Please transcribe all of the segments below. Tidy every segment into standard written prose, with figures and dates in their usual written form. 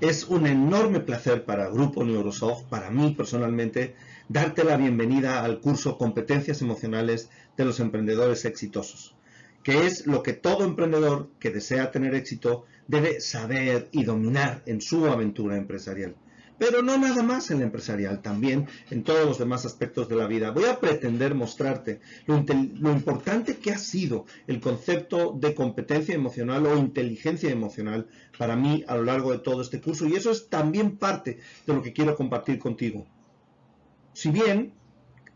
Es un enorme placer para Grupo Neurosoft, para mí personalmente, darte la bienvenida al curso Competencias Emocionales de los Emprendedores Exitosos, que es lo que todo emprendedor que desea tener éxito debe saber y dominar en su aventura empresarial. Pero no nada más en la empresarial, también en todos los demás aspectos de la vida. Voy a pretender mostrarte lo importante que ha sido el concepto de competencia emocional o inteligencia emocional para mí a lo largo de todo este curso, y eso es también parte de lo que quiero compartir contigo. Si bien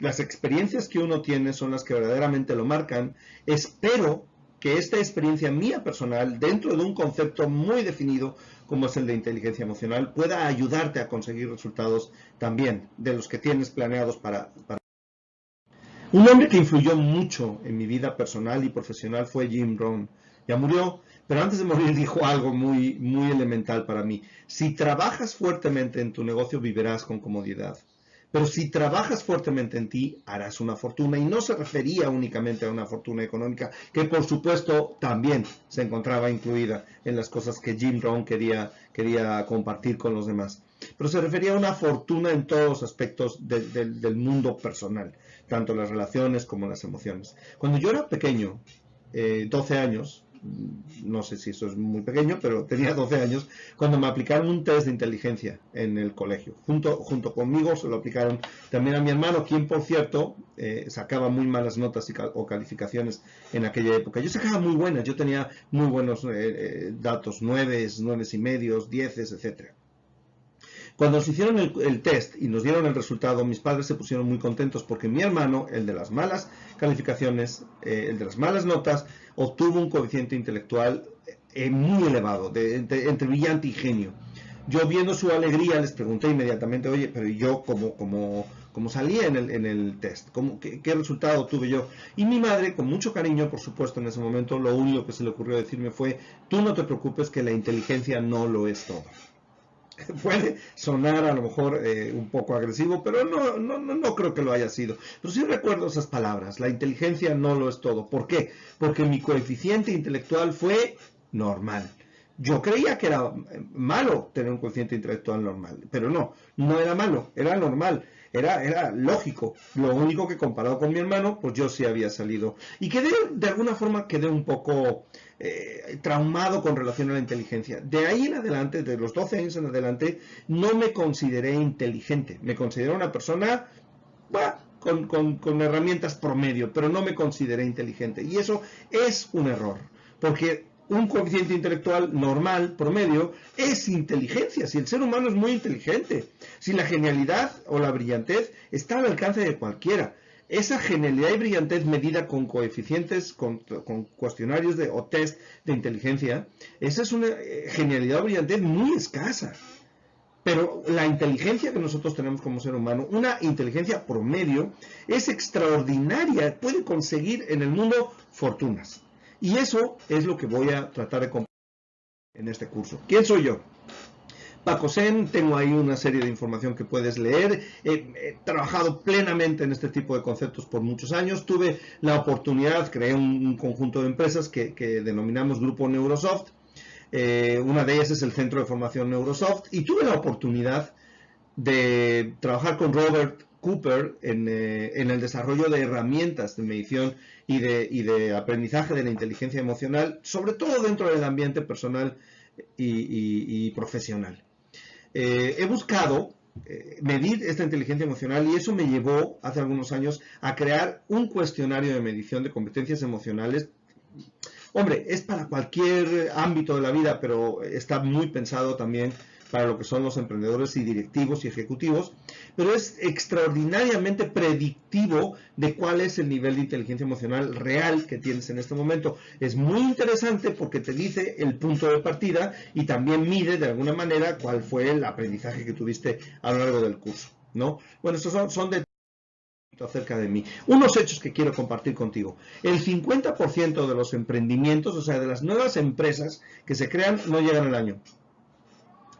las experiencias que uno tiene son las que verdaderamente lo marcan, espero que esta experiencia mía personal, dentro de un concepto muy definido como es el de inteligencia emocional, pueda ayudarte a conseguir resultados también de los que tienes planeados para. Un hombre que influyó mucho en mi vida personal y profesional fue Jim Rohn. Ya murió, pero antes de morir dijo algo muy elemental para mí. Si trabajas fuertemente en tu negocio, vivirás con comodidad. Pero si trabajas fuertemente en ti, harás una fortuna. Y no se refería únicamente a una fortuna económica, que por supuesto también se encontraba incluida en las cosas que Jim Rohn quería compartir con los demás. Pero se refería a una fortuna en todos los aspectos del mundo personal, tanto las relaciones como las emociones. Cuando yo era pequeño, 12 años, no sé si eso es muy pequeño, pero tenía 12 años, cuando me aplicaron un test de inteligencia en el colegio. Junto conmigo se lo aplicaron también a mi hermano, quien por cierto sacaba muy malas notas o calificaciones en aquella época. Yo sacaba muy buenas, yo tenía muy buenos datos, 9, 9,5, 10, etcétera. Cuando nos hicieron el test y nos dieron el resultado, mis padres se pusieron muy contentos porque mi hermano, el de las malas calificaciones, el de las malas notas, obtuvo un coeficiente intelectual muy elevado, entre brillante y genio. Yo, viendo su alegría, les pregunté inmediatamente, oye, pero yo como salía en el test, ¿qué resultado tuve yo? Y mi madre, con mucho cariño, por supuesto, en ese momento, lo único que se le ocurrió decirme fue, tú no te preocupes que la inteligencia no lo es todo. Puede sonar a lo mejor un poco agresivo, pero no creo que lo haya sido. Pero sí recuerdo esas palabras. La inteligencia no lo es todo. ¿Por qué? Porque mi coeficiente intelectual fue normal. Yo creía que era malo tener un coeficiente intelectual normal, pero no era malo, era normal, era lógico. Lo único que comparado con mi hermano, pues yo sí había salido. Y de alguna forma quedé un poco traumado con relación a la inteligencia. De ahí en adelante, de los 12 años en adelante, no me consideré inteligente. Me consideré una persona con herramientas promedio, pero no me consideré inteligente. Y eso es un error, porque un coeficiente intelectual normal, promedio, es inteligencia. Si el ser humano es muy inteligente, si la genialidad o la brillantez está al alcance de cualquiera, esa genialidad y brillantez medida con coeficientes, con cuestionarios o test de inteligencia, esa es una genialidad o brillantez muy escasa. Pero la inteligencia que nosotros tenemos como ser humano, una inteligencia promedio, es extraordinaria, puede conseguir en el mundo fortunas. Y eso es lo que voy a tratar de compartir en este curso. ¿Quién soy yo? Paco Sen, tengo ahí una serie de información que puedes leer. He trabajado plenamente en este tipo de conceptos por muchos años. Tuve la oportunidad, creé un conjunto de empresas que denominamos Grupo Neurosoft. Una de ellas es el Centro de Formación Neurosoft. Y tuve la oportunidad de trabajar con Robert Cooper en el desarrollo de herramientas de medición y de aprendizaje de la inteligencia emocional, sobre todo dentro del ambiente personal y profesional. He buscado medir esta inteligencia emocional y eso me llevó hace algunos años a crear un cuestionario de medición de competencias emocionales. Hombre, es para cualquier ámbito de la vida, pero está muy pensado también para lo que son los emprendedores y directivos y ejecutivos, pero es extraordinariamente predictivo de cuál es el nivel de inteligencia emocional real que tienes en este momento. Es muy interesante porque te dice el punto de partida y también mide de alguna manera cuál fue el aprendizaje que tuviste a lo largo del curso, ¿no? Bueno, estos son detalles acerca de mí. Unos hechos que quiero compartir contigo. El 50% de los emprendimientos, o sea, de las nuevas empresas que se crean, no llegan al año.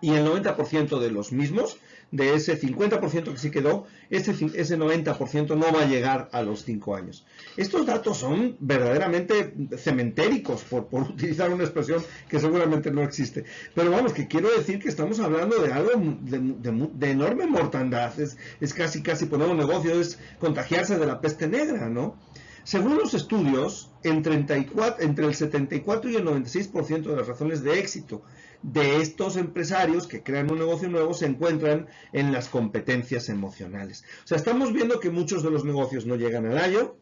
Y el 90% de los mismos, de ese 50% que sí quedó, ese 90% no va a llegar a los 5 años. Estos datos son verdaderamente cementéricos, por utilizar una expresión que seguramente no existe. Pero vamos, que quiero decir que estamos hablando de algo de enorme mortandad. Es casi poner un negocio, es contagiarse de la peste negra, ¿no? Según los estudios, entre el 74 y el 96% de las razones de éxito de estos empresarios que crean un negocio nuevo se encuentran en las competencias emocionales. O sea, estamos viendo que muchos de los negocios no llegan al año,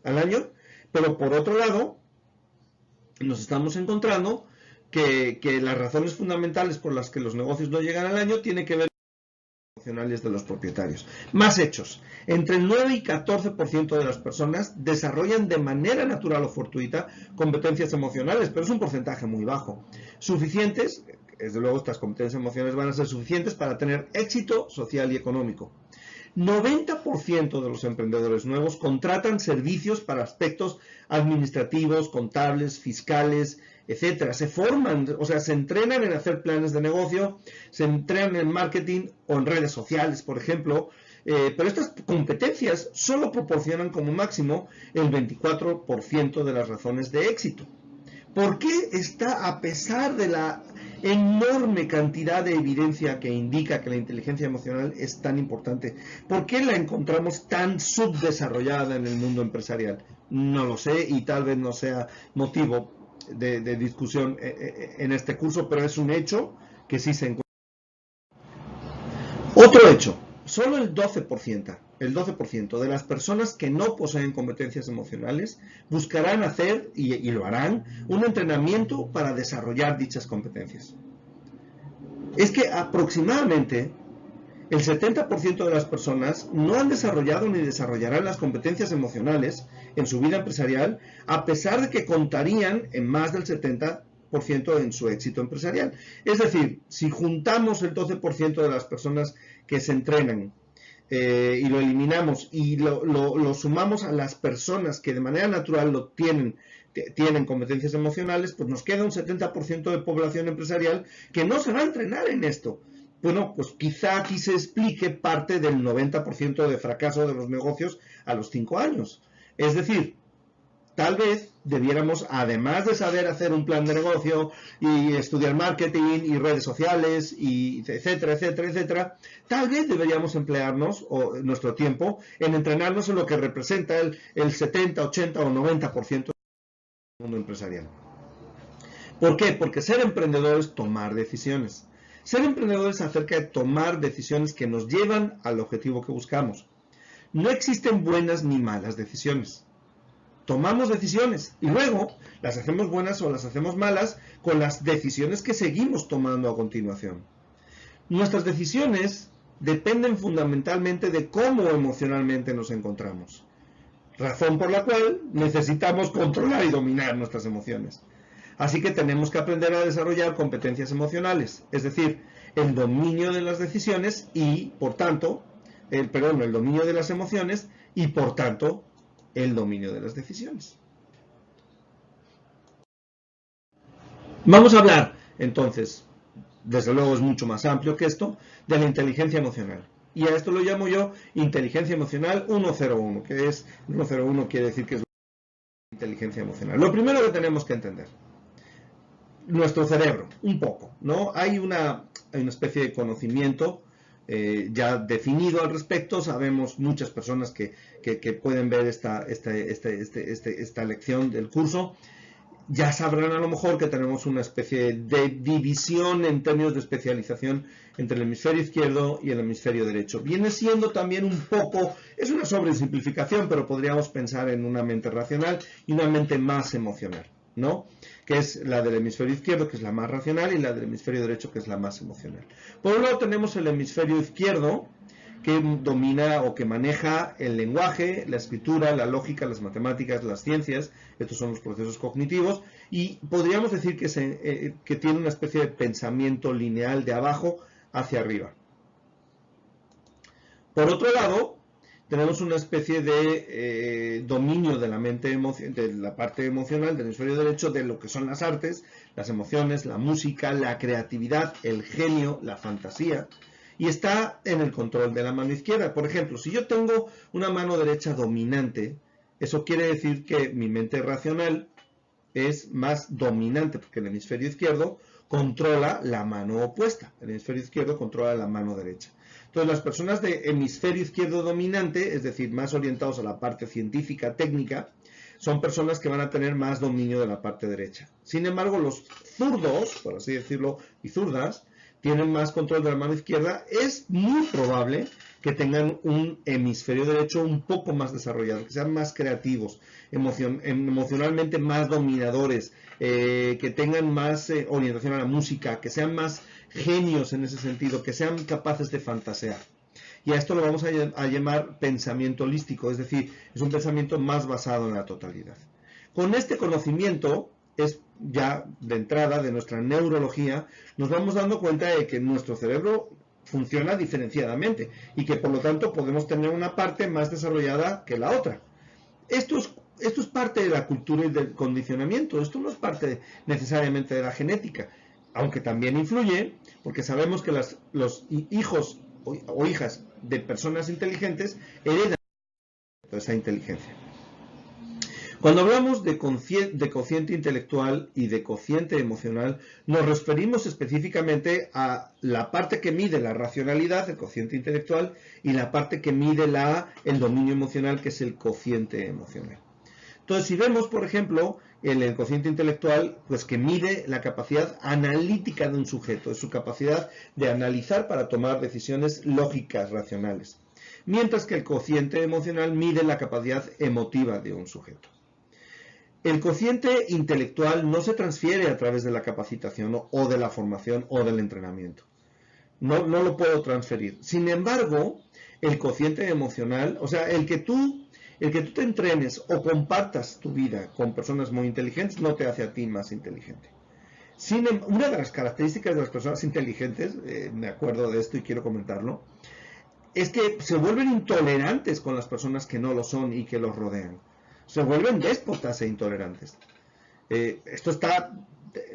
pero por otro lado, nos estamos encontrando que las razones fundamentales por las que los negocios no llegan al año tienen que ver emocionales de los propietarios. Más hechos. Entre el 9 y 14% de las personas desarrollan de manera natural o fortuita competencias emocionales, pero es un porcentaje muy bajo. Suficientes, desde luego estas competencias emocionales van a ser suficientes para tener éxito social y económico. 90% de los emprendedores nuevos contratan servicios para aspectos administrativos, contables, fiscales, etcétera. Se forman, o sea, se entrenan en hacer planes de negocio, se entrenan en marketing o en redes sociales, por ejemplo, pero estas competencias solo proporcionan como máximo el 24% de las razones de éxito. ¿Por qué está, a pesar de la enorme cantidad de evidencia que indica que la inteligencia emocional es tan importante, por qué la encontramos tan subdesarrollada en el mundo empresarial? No lo sé y tal vez no sea motivo de discusión en este curso, pero es un hecho que sí se encuentra. Otro hecho, solo el 12% de las personas que no poseen competencias emocionales buscarán hacer, y lo harán, un entrenamiento para desarrollar dichas competencias. Es que aproximadamente el 70% de las personas no han desarrollado ni desarrollarán las competencias emocionales en su vida empresarial, a pesar de que contarían en más del 70% en su éxito empresarial. Es decir, si juntamos el 12% de las personas que se entrenan y lo eliminamos y lo sumamos a las personas que de manera natural tienen competencias emocionales, pues nos queda un 70% de población empresarial que no se va a entrenar en esto. Bueno, pues quizá aquí se explique parte del 90% de fracaso de los negocios a los 5 años. Es decir, tal vez debiéramos, además de saber hacer un plan de negocio y estudiar marketing y redes sociales, y etcétera, etcétera, etcétera, tal vez deberíamos emplearnos nuestro tiempo en entrenarnos en lo que representa el 70, 80 o 90% del mundo empresarial. ¿Por qué? Porque ser emprendedor es tomar decisiones. Ser emprendedores acerca de tomar decisiones que nos llevan al objetivo que buscamos. No existen buenas ni malas decisiones. Tomamos decisiones y luego las hacemos buenas o las hacemos malas con las decisiones que seguimos tomando a continuación. Nuestras decisiones dependen fundamentalmente de cómo emocionalmente nos encontramos. Razón por la cual necesitamos controlar y dominar nuestras emociones. Así que tenemos que aprender a desarrollar competencias emocionales, es decir, el dominio de las decisiones y, por tanto, el dominio de las emociones y, por tanto, el dominio de las decisiones. Vamos a hablar, entonces, desde luego es mucho más amplio que esto, de la inteligencia emocional. Y a esto lo llamo yo inteligencia emocional 101, que es 101 quiere decir que es inteligencia emocional. Lo primero que tenemos que entender, nuestro cerebro, un poco, ¿no? Hay una especie de conocimiento ya definido al respecto. Sabemos muchas personas que pueden ver esta lección del curso. Ya sabrán a lo mejor que tenemos una especie de división en términos de especialización entre el hemisferio izquierdo y el hemisferio derecho. Viene siendo también un poco, es una sobresimplificación, pero podríamos pensar en una mente racional y una mente más emocional, ¿no? Que es la del hemisferio izquierdo, que es la más racional, y la del hemisferio derecho, que es la más emocional. Por un lado tenemos el hemisferio izquierdo, que domina o que maneja el lenguaje, la escritura, la lógica, las matemáticas, las ciencias. Estos son los procesos cognitivos, y podríamos decir que tiene una especie de pensamiento lineal de abajo hacia arriba. Por otro lado, tenemos una especie de dominio de la mente, de la parte emocional del hemisferio derecho, de lo que son las artes, las emociones, la música, la creatividad, el genio, la fantasía, y está en el control de la mano izquierda. Por ejemplo, si yo tengo una mano derecha dominante, eso quiere decir que mi mente racional es más dominante, porque el hemisferio izquierdo controla la mano opuesta. El hemisferio izquierdo controla la mano derecha. Entonces, las personas de hemisferio izquierdo dominante, es decir, más orientados a la parte científica, técnica, son personas que van a tener más dominio de la parte derecha. Sin embargo, los zurdos, por así decirlo, y zurdas, tienen más control de la mano izquierda. Es muy probable que tengan un hemisferio derecho un poco más desarrollado, que sean más creativos, emocionalmente más dominadores, que tengan más orientación a la música, que sean más genios en ese sentido, que sean capaces de fantasear. Y a esto lo vamos a llamar pensamiento holístico, es decir, es un pensamiento más basado en la totalidad. Con este conocimiento, es ya de entrada de nuestra neurología, nos vamos dando cuenta de que nuestro cerebro funciona diferenciadamente y que por lo tanto podemos tener una parte más desarrollada que la otra. Esto es parte de la cultura y del condicionamiento, esto no es parte necesariamente de la genética, aunque también influye, porque sabemos que los hijos o hijas de personas inteligentes heredan esa inteligencia. Cuando hablamos de cociente intelectual y de cociente emocional, nos referimos específicamente a la parte que mide la racionalidad, el cociente intelectual, y la parte que mide el dominio emocional, que es el cociente emocional. Entonces, si vemos, por ejemplo, el cociente intelectual, pues que mide la capacidad analítica de un sujeto, es su capacidad de analizar para tomar decisiones lógicas, racionales. Mientras que el cociente emocional mide la capacidad emotiva de un sujeto. El cociente intelectual no se transfiere a través de la capacitación o de la formación o del entrenamiento. No lo puedo transferir. Sin embargo, el cociente emocional, o sea, el que tú te entrenes o compartas tu vida con personas muy inteligentes no te hace a ti más inteligente. Una de las características de las personas inteligentes, me acuerdo de esto y quiero comentarlo, es que se vuelven intolerantes con las personas que no lo son y que los rodean. Se vuelven déspotas e intolerantes. Esto está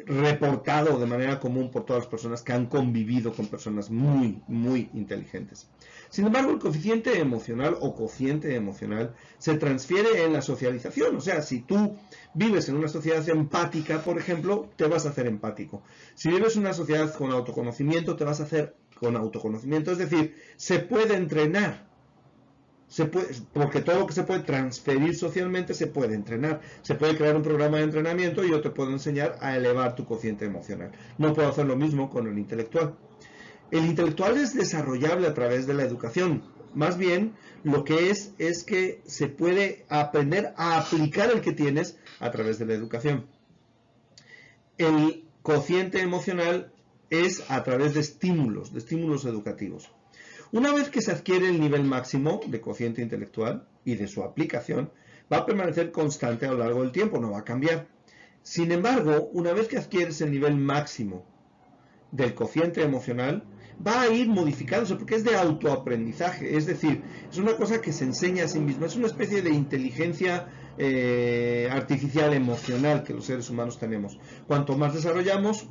reportado de manera común por todas las personas que han convivido con personas muy, muy inteligentes. Sin embargo, el coeficiente emocional o cociente emocional se transfiere en la socialización. O sea, si tú vives en una sociedad empática, por ejemplo, te vas a hacer empático. Si vives en una sociedad con autoconocimiento, te vas a hacer con autoconocimiento. Es decir, se puede entrenar. Porque todo lo que se puede transferir socialmente se puede entrenar. Se puede crear un programa de entrenamiento y yo te puedo enseñar a elevar tu cociente emocional. No puedo hacer lo mismo con el intelectual. El intelectual es desarrollable a través de la educación. Más bien, lo que es que se puede aprender a aplicar el que tienes a través de la educación. El cociente emocional es a través de estímulos educativos. Una vez que se adquiere el nivel máximo de cociente intelectual y de su aplicación, va a permanecer constante a lo largo del tiempo, no va a cambiar. Sin embargo, una vez que adquieres el nivel máximo del cociente emocional, va a ir modificándose porque es de autoaprendizaje, es decir, es una cosa que se enseña a sí misma, es una especie de inteligencia artificial emocional que los seres humanos tenemos. Cuanto más desarrollamos,